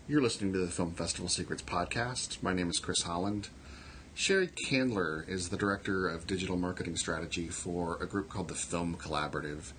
You're listening to the Film Festival Secrets podcast. My name is Chris Holland. Sheri Candler is the Director of Digital Marketing Strategy for a group called the Film Collaborative.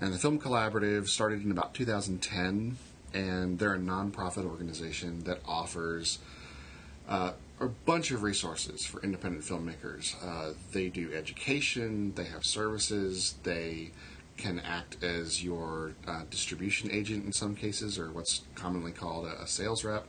And the Film Collaborative started in about 2010, and they're a nonprofit organization that offers a bunch of resources for independent filmmakers. They do education, they have services, they can act as your distribution agent in some cases, or what's commonly called a sales rep.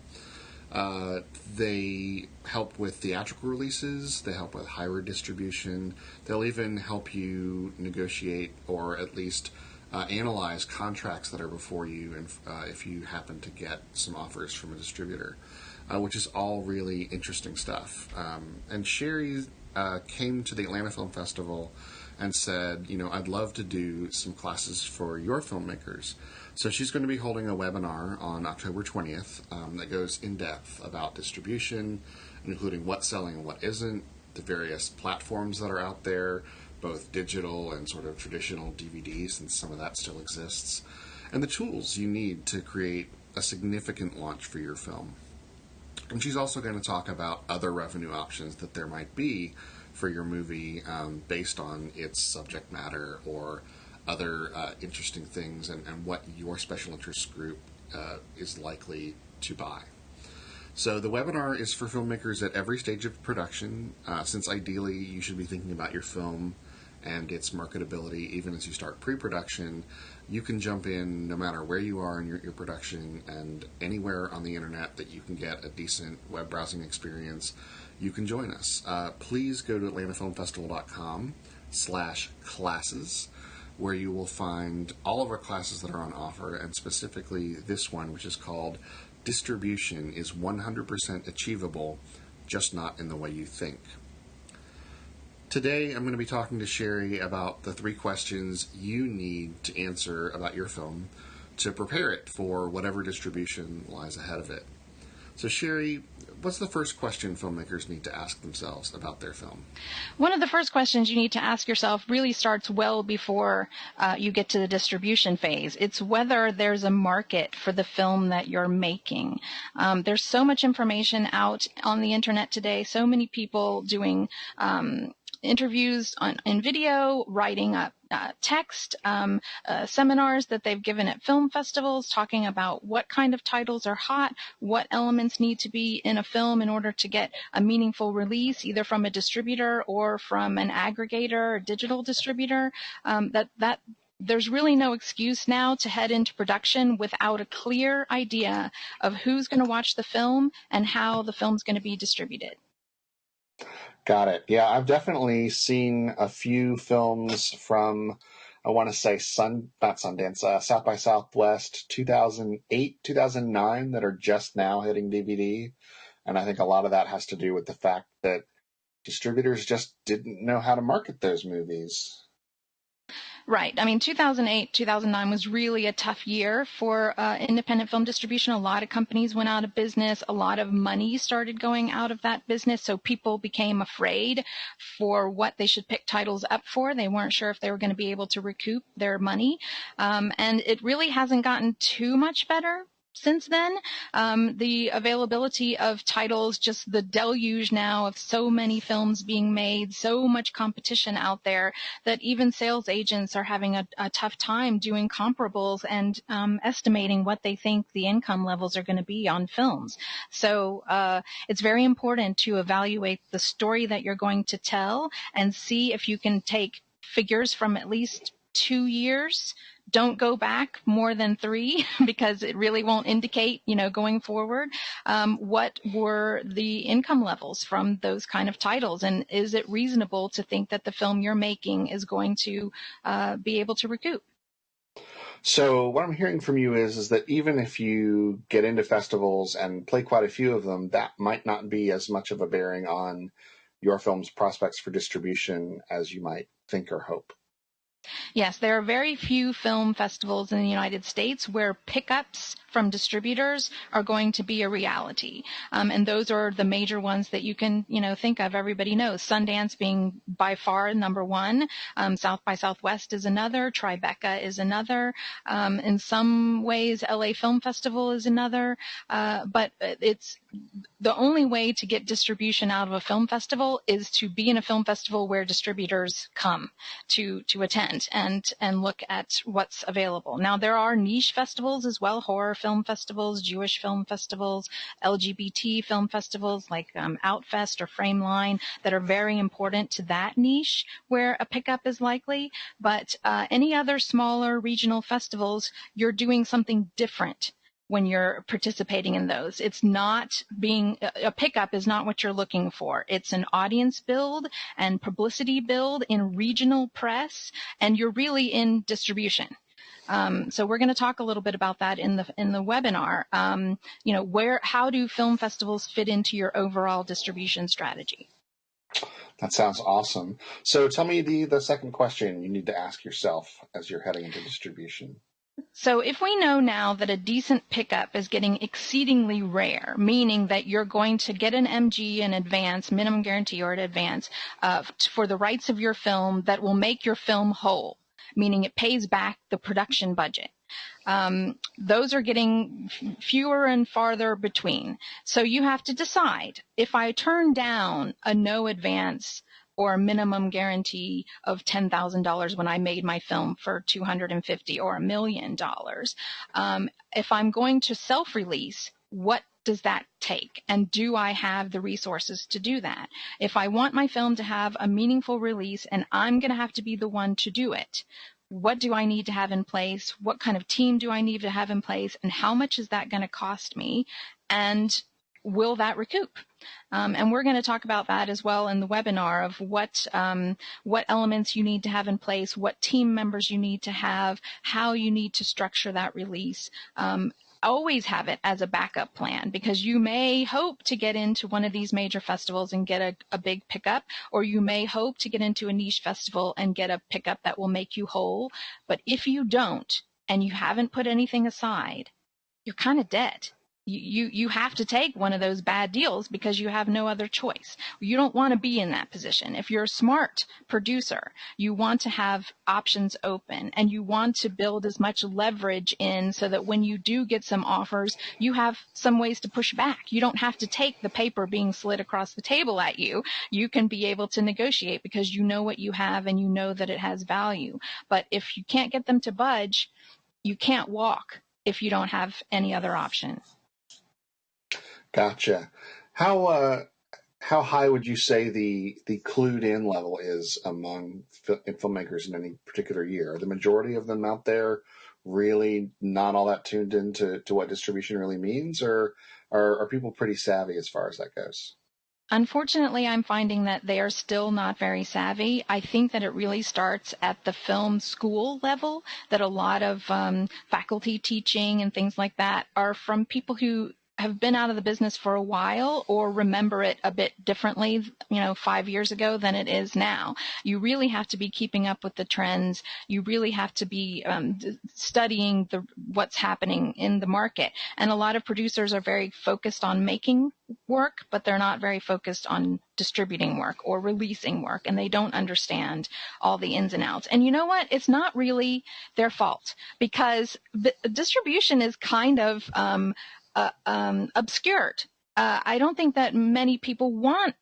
They help with theatrical releases, they help with hybrid distribution, they'll even help you negotiate or at least analyze contracts that are before you, and if you happen to get some offers from a distributor, which is all really interesting stuff. And Sheri came to the Atlanta Film Festival and said, I'd love to do some classes for your filmmakers. So she's going to be holding a webinar on October 20th that goes in depth about distribution, including what's selling and what isn't, the various platforms that are out there, both digital and sort of traditional DVD, since some of that still exists, and the tools you need to create a significant launch for your film. And she's also going to talk about other revenue options that there might be for your movie based on its subject matter or other interesting things and what your special interest group is likely to buy. So the webinar is for filmmakers at every stage of production, since ideally you should be thinking about your film and its marketability even as you start pre-production. You can jump in no matter where you are in your production, and anywhere on the internet that you can get a decent web browsing experience, you can join us. Please go to atlantafilmfestival.com/classes, where you will find all of our classes that are on offer, and specifically this one, which is called Distribution is 100% Achievable, Just Not in the Way You Think. Today, I'm going to be talking to Sheri about the 3 questions you need to answer about your film to prepare it for whatever distribution lies ahead of it. So, Sheri, what's the first question filmmakers need to ask themselves about their film? One of the first questions you need to ask yourself really starts well before you get to the distribution phase. It's whether there's a market for the film that you're making. There's so much information out on the internet today, so many people doing interviews in video, writing up text, seminars that they've given at film festivals, talking about what kind of titles are hot, what elements need to be in a film in order to get a meaningful release, either from a distributor or from an aggregator or digital distributor. There's really no excuse now to head into production without a clear idea of who's going to watch the film and how the film's going to be distributed. Got it. Yeah, I've definitely seen a few films from, I want to say South by Southwest 2008, 2009 that are just now hitting DVD. And I think a lot of that has to do with the fact that distributors just didn't know how to market those movies. Right. I mean, 2008, 2009 was really a tough year for independent film distribution. A lot of companies went out of business. A lot of money started going out of that business. So people became afraid for what they should pick titles up for. They weren't sure if they were going to be able to recoup their money. And it really hasn't gotten too much better since then. The availability of titles, just the deluge now of so many films being made, so much competition out there that even sales agents are having a tough time doing comparables and estimating what they think the income levels are going to be on films. So it's very important to evaluate the story that you're going to tell and see if you can take figures from at least 2 years. Don't go back more than 3 because it really won't indicate, going forward, what were the income levels from those kind of titles, and is it reasonable to think that the film you're making is going to be able to recoup? So what I'm hearing from you is that even if you get into festivals and play quite a few of them, that might not be as much of a bearing on your film's prospects for distribution as you might think or hope. Yes, there are very few film festivals in the United States where pickups from distributors are going to be a reality. And those are the major ones that you can, think of. Everybody knows Sundance being by far number one. South by Southwest is another. Tribeca is another. In some ways, LA Film Festival is another. But it's the only way to get distribution out of a film festival is to be in a film festival where distributors come to attend and look at what's available. Now, there are niche festivals as well, horror film festivals, Jewish film festivals, LGBT film festivals like Outfest or Frameline that are very important to that niche where a pickup is likely. But any other smaller regional festivals, you're doing something different when you're participating in those. It's not being, a pickup is not what you're looking for. It's an audience build and publicity build in regional press, and you're really in distribution. So we're going to talk a little bit about that in the webinar. How do film festivals fit into your overall distribution strategy? That sounds awesome. So tell me the second question you need to ask yourself as you're heading into distribution. So if we know now that a decent pickup is getting exceedingly rare, meaning that you're going to get an MG in advance, minimum guarantee or in advance, for the rights of your film that will make your film whole, meaning it pays back the production budget. Those are getting fewer and farther between. So you have to decide, if I turn down a no advance or a minimum guarantee of $10,000 when I made my film for $250 or $1 million. If I'm going to self-release, what does that take? And do I have the resources to do that? If I want my film to have a meaningful release and I'm going to have to be the one to do it, what do I need to have in place? What kind of team do I need to have in place? And how much is that going to cost me? And will that recoup? And we're going to talk about that as well in the webinar of what elements you need to have in place, what team members you need to have, how you need to structure that release. Always have it as a backup plan, because you may hope to get into one of these major festivals and get a big pickup, or you may hope to get into a niche festival and get a pickup that will make you whole. But if you don't, and you haven't put anything aside, you're kind of dead. You have to take one of those bad deals because you have no other choice. You don't want to be in that position. If you're a smart producer, you want to have options open, and you want to build as much leverage in so that when you do get some offers, you have some ways to push back. You don't have to take the paper being slid across the table at you. You can be able to negotiate because you know what you have and you know that it has value. But if you can't get them to budge, you can't walk if you don't have any other option. Gotcha. How high would you say the clued in level is among filmmakers in any particular year? Are the majority of them out there really not all that tuned into what distribution really means, or are people pretty savvy as far as that goes? Unfortunately, I'm finding that they are still not very savvy. I think that it really starts at the film school level, that a lot of faculty teaching and things like that are from people who have been out of the business for a while or remember it a bit differently, 5 years ago than it is now. You really have to be keeping up with the trends. You really have to be studying what's happening in the market. And a lot of producers are very focused on making work, but they're not very focused on distributing work or releasing work, and they don't understand all the ins and outs. And you know what? It's not really their fault, because the distribution is kind of obscured. I don't think that many people want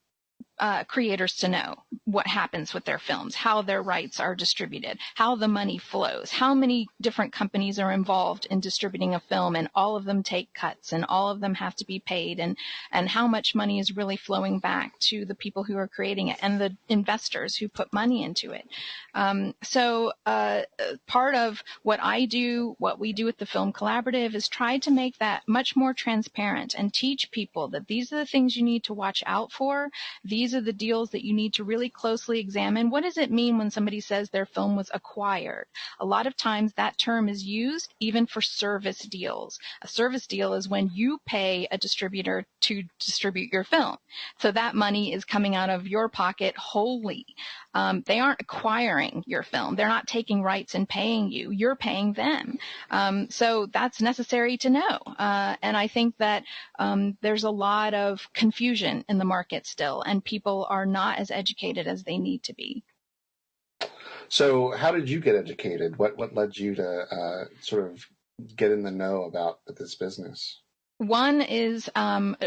creators to know what happens with their films, how their rights are distributed, how the money flows, how many different companies are involved in distributing a film, and all of them take cuts and all of them have to be paid, and how much money is really flowing back to the people who are creating it and the investors who put money into it. So part of what I do, what we do at the Film Collaborative, is try to make that much more transparent and teach people that these are the things you need to watch out for. These these are the deals that you need to really closely examine. What does it mean when somebody says their film was acquired? A lot of times that term is used even for service deals. A service deal is when you pay a distributor to distribute your film. So that money is coming out of your pocket wholly. They aren't acquiring your film. They're not taking rights and paying you. You're paying them. So that's necessary to know. And I think that there's a lot of confusion in the market still, and people are not as educated as they need to be. So how did you get educated? What led you to sort of get in the know about this business? One is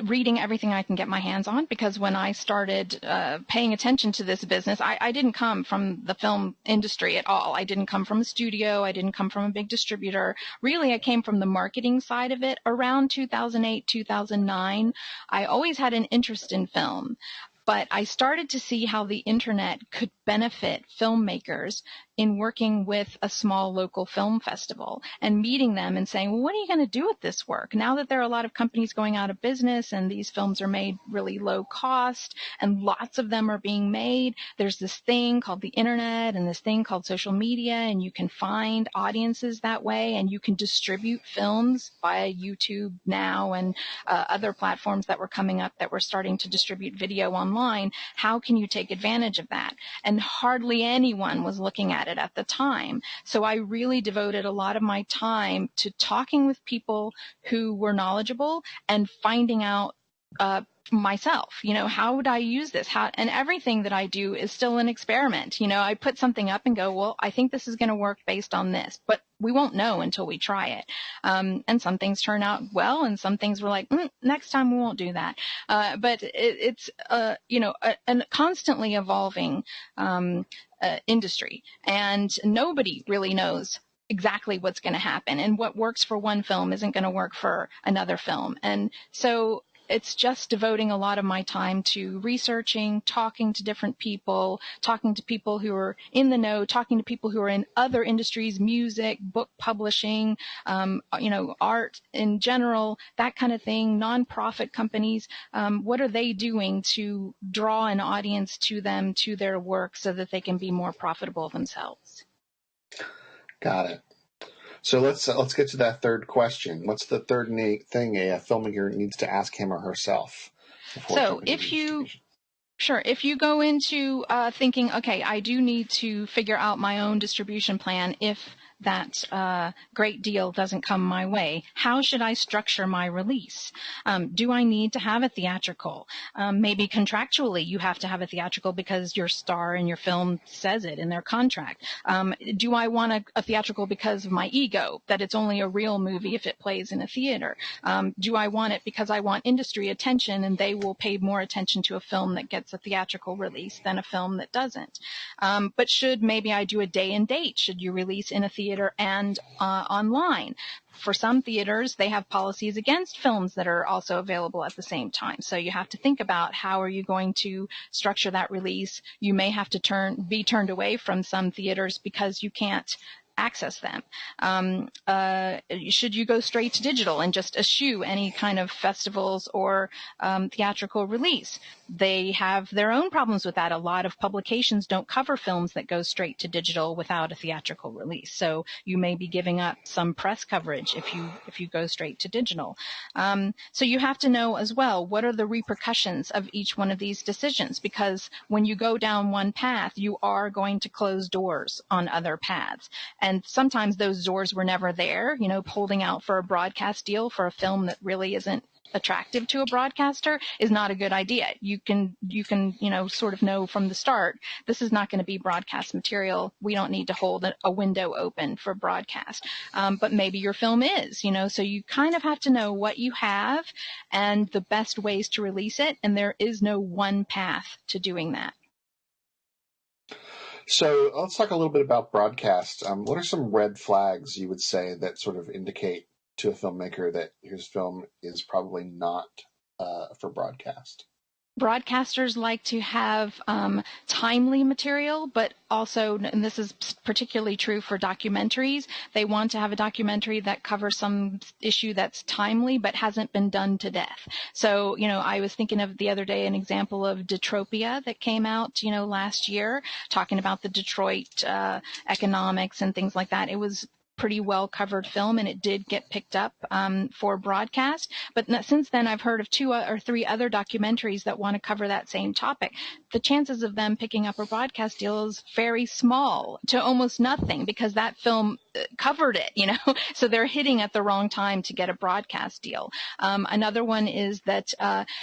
reading everything I can get my hands on, because when I started paying attention to this business, I didn't come from the film industry at all. I didn't come from a studio. I didn't come from a big distributor. Really, I came from the marketing side of it. Around 2008, 2009, I always had an interest in film. But I started to see how the internet could benefit filmmakers in working with a small local film festival and meeting them and saying, well, what are you going to do with this work? Now that there are a lot of companies going out of business and these films are made really low cost and lots of them are being made, there's this thing called the internet and this thing called social media, and you can find audiences that way, and you can distribute films via YouTube now and other platforms that were coming up that were starting to distribute video online. How can you take advantage of that? And hardly anyone was looking at it at the time. So I really devoted a lot of my time to talking with people who were knowledgeable and finding out myself, how would I use this? And everything that I do is still an experiment. I put something up and go, well, I think this is going to work based on this, but we won't know until we try it. And some things turn out well, and some things we're like, next time we won't do that. But it's a constantly evolving industry, and nobody really knows exactly what's going to happen, and what works for one film isn't going to work for another film. And so it's just devoting a lot of my time to researching, talking to different people, talking to people who are in the know, talking to people who are in other industries, music, book publishing, art in general, that kind of thing, nonprofit companies. What are they doing to draw an audience to them, to their work, so that they can be more profitable themselves? Got it. So let's get to that third question. What's the third thing a filmmaker needs to ask him or herself? So if you go into thinking, okay, I do need to figure out my own distribution plan if that great deal doesn't come my way, how should I structure my release? Do I need to have a theatrical? Maybe contractually you have to have a theatrical because your star in your film says it in their contract. Do I want a theatrical because of my ego, that it's only a real movie if it plays in a theater? Do I want it because I want industry attention and they will pay more attention to a film that gets a theatrical release than a film that doesn't? But should maybe I do a day and date? Should you release in a theater and online? For some theaters, they have policies against films that are also available at the same time. So you have to think about how are you going to structure that release. You may have to be turned away from some theaters because you can't access them. Should you go straight to digital and just eschew any kind of festivals or theatrical release? They have their own problems with that. A lot of publications don't cover films that go straight to digital without a theatrical release. So you may be giving up some press coverage if you go straight to digital. So you have to know as well, what are the repercussions of each one of these decisions? Because when you go down one path, you are going to close doors on other paths. And sometimes those doors were never there. Holding out for a broadcast deal for a film that really isn't attractive to a broadcaster is not a good idea. You can sort of know from the start, this is not going to be broadcast material. We don't need to hold a window open for broadcast. But maybe your film is, so you kind of have to know what you have and the best ways to release it. And there is no one path to doing that. So let's talk a little bit about broadcast. What are some red flags you would say that sort of indicate to a filmmaker that his film is probably not for broadcast? Broadcasters like to have timely material, but also, and this is particularly true for documentaries, they want to have a documentary that covers some issue that's timely but hasn't been done to death. So, I was thinking of the other day an example of Detropia that came out, last year, talking about the Detroit economics and things like that. It was pretty well covered film, and it did get picked up for broadcast. But since then, I've heard of 2 or 3 other documentaries that want to cover that same topic. The chances of them picking up a broadcast deal is very small to almost nothing, because that film covered it, so they're hitting at the wrong time to get a broadcast deal. Another one is that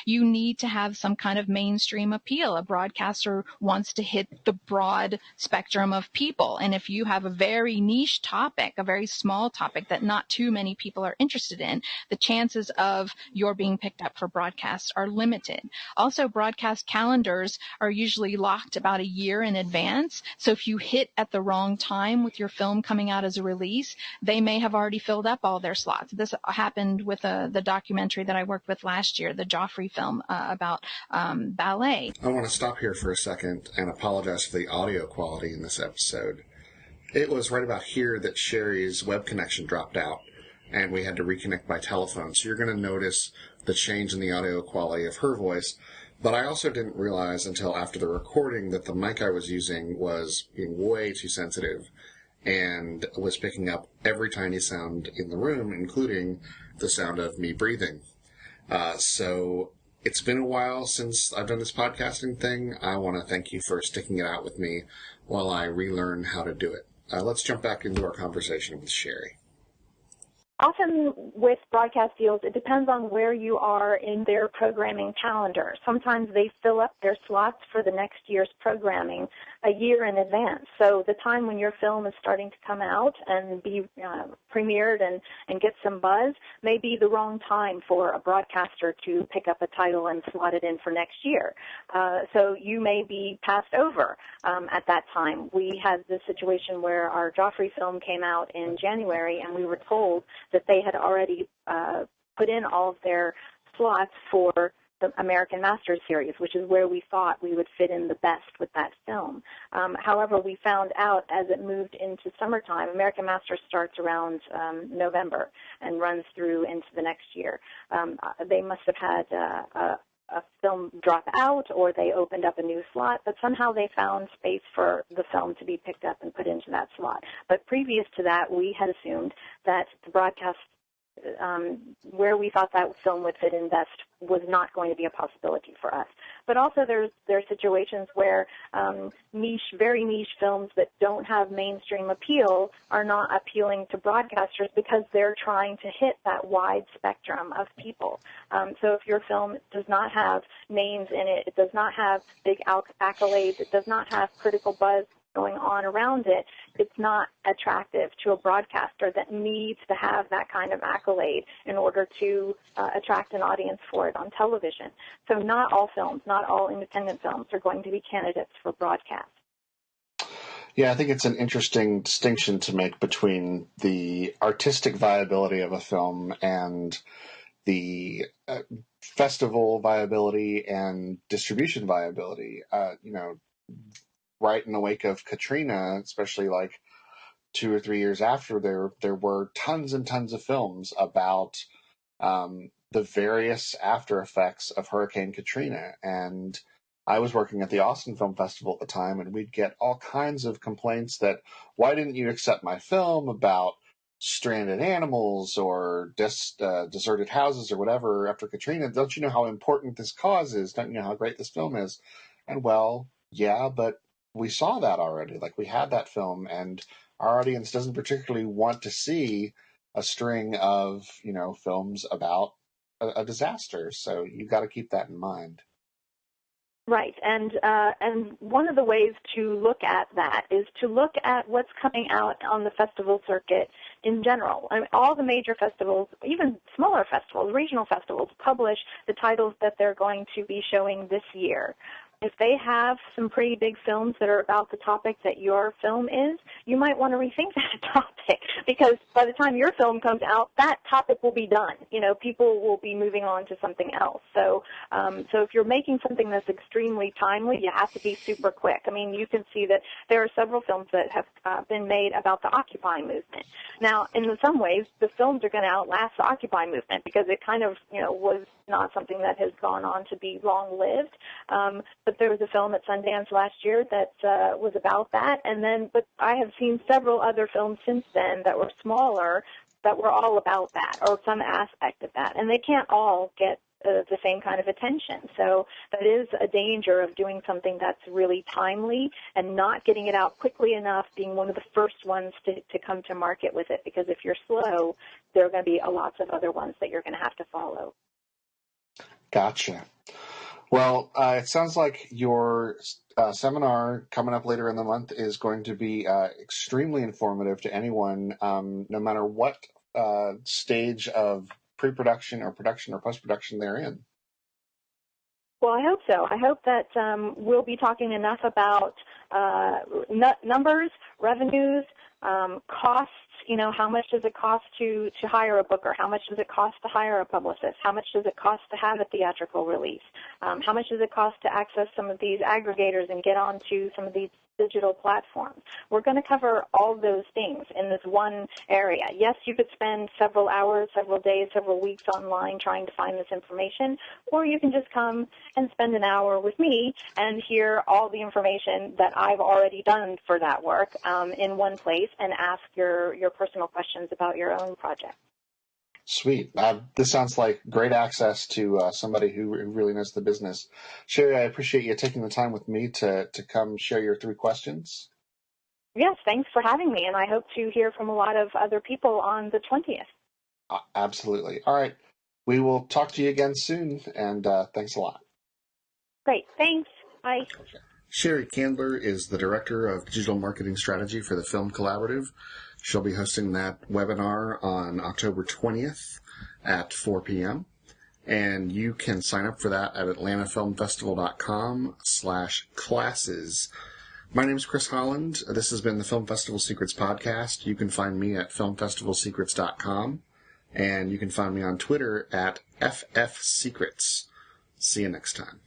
you need to have some kind of mainstream appeal. A broadcaster wants to hit the broad spectrum of people. And if you have a very niche topic, a very small topic that not too many people are interested in, the chances of your being picked up for broadcast are limited. Also, broadcast calendars are usually locked about a year in advance. So if you hit at the wrong time with your film coming out as a release, they may have already filled up all their slots. This happened with the documentary that I worked with last year, the Joffrey film about ballet. I want to stop here for a second and apologize for the audio quality in this episode. It was right about here that Sheri's web connection dropped out, and we had to reconnect by telephone. So you're going to notice the change in the audio quality of her voice. But I also didn't realize until after the recording that the mic I was using was being way too sensitive and was picking up every tiny sound in the room, including the sound of me breathing. So it's been a while since I've done this podcasting thing. I want to thank you for sticking it out with me while I relearn how to do it. Let's jump back into our conversation with Sheri. Often with broadcast deals, it depends on where you are in their programming calendar. Sometimes they fill up their slots for the next year's programming a year in advance. So the time when your film is starting to come out and be premiered and get some buzz may be the wrong time for a broadcaster to pick up a title and slot it in for next year. So you may be passed over at that time. We had this situation where our Joffrey film came out in January, and we were told that they had already put in all of their slots for the American Masters series, which is where we thought we would fit in the best with that film. However, we found out as it moved into summertime, American Masters starts around November and runs through into the next year. They must have had a film drop out, or they opened up a new slot, but somehow they found space for the film to be picked up and put into that slot. But previous to that, we had assumed that the broadcast where we thought that film would fit in best was not going to be a possibility for us. But also there are situations where very niche films that don't have mainstream appeal are not appealing to broadcasters because they're trying to hit that wide spectrum of people. So if your film does not have names in it, it does not have big accolades, it does not have critical buzz going on around it, it's not attractive to a broadcaster that needs to have that kind of accolade in order to attract an audience for it on television. So not all films, not all independent films are going to be candidates for broadcast. Yeah, I think it's an interesting distinction to make between the artistic viability of a film and the festival viability and distribution viability. Right in the wake of Katrina, especially like 2 or 3 years after, there were tons and tons of films about the various after effects of Hurricane Katrina. And I was working at the Austin Film Festival at the time, and we'd get all kinds of complaints that, why didn't you accept my film about stranded animals or deserted houses or whatever after Katrina? Don't you know how important this cause is? Don't you know how great this film is? And well, yeah, but we saw that already. Like, we had that film, and our audience doesn't particularly want to see a string of, films about a disaster. So you got to keep that in mind. Right, and one of the ways to look at that is to look at what's coming out on the festival circuit in general. I mean, all the major festivals, even smaller festivals, regional festivals, publish the titles that they're going to be showing this year. if they have some pretty big films that are about the topic that your film is, you might want to rethink that topic, because by the time your film comes out, that topic will be done. You know, people will be moving on to something else. So if you're making something that's extremely timely, you have to be super quick. I mean, you can see that there are several films that have been made about the Occupy movement. Now, in some ways, the films are going to outlast the Occupy movement, because it kind of, you know, was not something that has gone on to be long-lived. But there was a film at Sundance last year that was about that, but I have seen several other films since then that were smaller that were all about that, or some aspect of that, and they can't all get the same kind of attention. So that is a danger of doing something that's really timely and not getting it out quickly enough, being one of the first ones to come to market with it, because if you're slow, there are going to be lots of other ones that you're going to have to follow. Gotcha. Well, it sounds like your seminar coming up later in the month is going to be extremely informative to anyone, no matter what stage of pre-production or production or post-production they're in. Well, I hope so. I hope that we'll be talking enough about numbers, revenues, costs. You know, how much does it cost to hire a booker? How much does it cost to hire a publicist? How much does it cost to have a theatrical release? How much does it cost to access some of these aggregators and get onto some of these digital platforms? We're going to cover all those things in this one area. Yes, you could spend several hours, several days, several weeks online trying to find this information, or you can just come and spend an hour with me and hear all the information that I've already done for that work in one place, and ask your personal questions about your own project. Sweet. This sounds like great access to somebody who really knows the business. Sheri, I appreciate you taking the time with me to come share your 3 questions. Yes, thanks for having me, and I hope to hear from a lot of other people on the 20th. Absolutely. All right. We will talk to you again soon, and thanks a lot. Great. Thanks. Bye. Sheri Candler is the Director of Digital Marketing Strategy for the Film Collaborative. She'll be hosting that webinar on October 20th at 4 p.m. And you can sign up for that at atlantafilmfestival.com/classes. My name is Chris Holland. This has been the Film Festival Secrets podcast. You can find me at filmfestivalsecrets.com. And you can find me on Twitter at FFSecrets. See you next time.